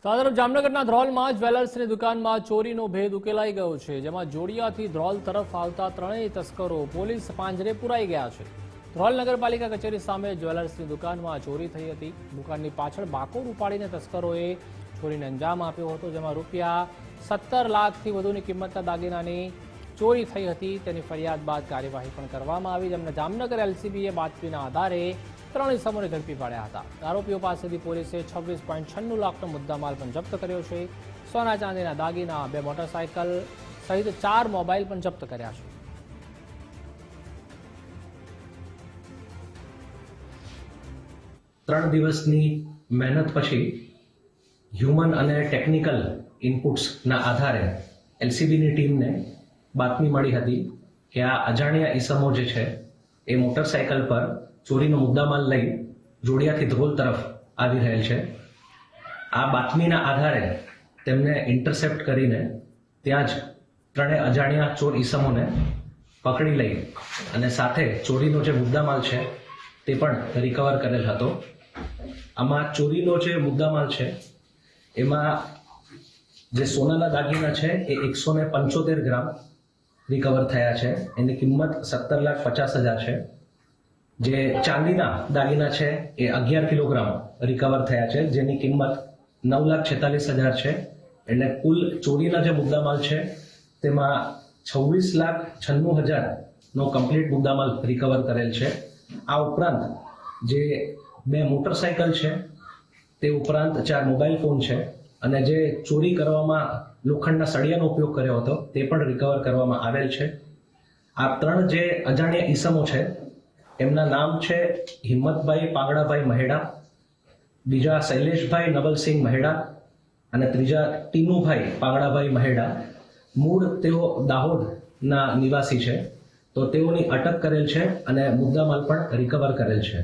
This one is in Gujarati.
તો આ તરફ જામનગરના ધ્રોલમાં જ્વેલર્સની દુકાનમાં ચોરીનો ભેદ ઉકેલાઈ ગયો છે, જેમાં જોડિયાથી ધ્રોલ તરફ આવતા ત્રણેય તસ્કરો પોલીસ પાંજરે પુરાઈ ગયા છે. ધ્રોલ નગરપાલિકા કચેરી સામે જ્વેલર્સની દુકાનમાં ચોરી થઈ હતી. દુકાનની પાછળ બાકોડ ઉપાડીને તસ્કરોએ ચોરીને અંજામ આપ્યો હતો, જેમાં રૂપિયા 17 લાખથી વધુની કિંમતના દાગીનાની ચોરી થઈ હતી. તેની ફરિયાદ બાદ કાર્યવાહી પણ કરવામાં આવી, જેમને જામનગર એલસીબીએ બાતમીના આધારે ત્રણ ઇસમોને ઝડપી પાડ્યા હતા. આરોપીઓ પાસેથી પોલીસે 26.96 લાખનો મુદ્દામાલ પણ જપ્ત કર્યો છે. સોના ચાંદીના દાગીના, 2 મોટરસાયકલ સહિત 4 મોબાઈલ પણ જપ્ત કર્યા છે. ત્રણ દિવસની મહેનત પછી હ્યુમન અને ટેકનિકલ ઇનપુટ્સના આધારે એલસીબીની ટીમને બાતમી મળી હતી કે આ અજાણ્યા ઈસમો જે છે એ મોટરસાયકલ પર ચોરીનો મુદ્દામાલ લઈ જોડિયાથી ધ્રોલ તરફ આવી રહેલ છે. આ બાતમીના આધારે તેમને ઇન્ટરસેપ્ટ કરીને ત્યાં જ ત્રણેય અજાણ્યા ચોર ઈસમોને પકડી લઈ અને સાથે ચોરીનો જે મુદ્દામાલ છે તે પણ રિકવર કરેલ હતો. આમાં ચોરીનો જે મુદ્દામાલ છે એમાં જે સોનાના દાગીના છે એ 175 ગ્રામ રિકવર થયા છે. એની કિંમત 17,50,000 છે. જે ચાંદીના દાગીના છે એ 11 કિલોગ્રામ રિકવર થયા છે, જેની કિંમત 9,46,000 છે. એટલે કુલ ચોરીના જે મુદ્દામાલ છે તેમાં 26,96,000 નો કમ્પ્લીટ મુદ્દામાલ રિકવર કરેલ છે. આ ઉપરાંત જે 2 મોટરસાયકલ છે તે ઉપરાંત 4 મોબાઈલ ફોન છે અને જે ચોરી કરવામાં લોખંડના સળિયાનો ઉપયોગ કર્યો હતો તે પણ રિકવર કરવામાં આવેલ છે. આ ત્રણ જે અજાણ્યા ઈસમો છે એમના નામ છે હિંમતભાઈ પાંગડાભાઈ મહેડા, બીજા શૈલેષભાઈ નવલસિંહ મહેડા અને ત્રીજા ટીનુભાઈ પાંગડાભાઈ મહેડા. મૂળ તેઓ દાહોદના નિવાસી છે. તો તેઓની અટક કરેલ છે અને મુદ્દામાલ પણ રિકવર કરેલ છે.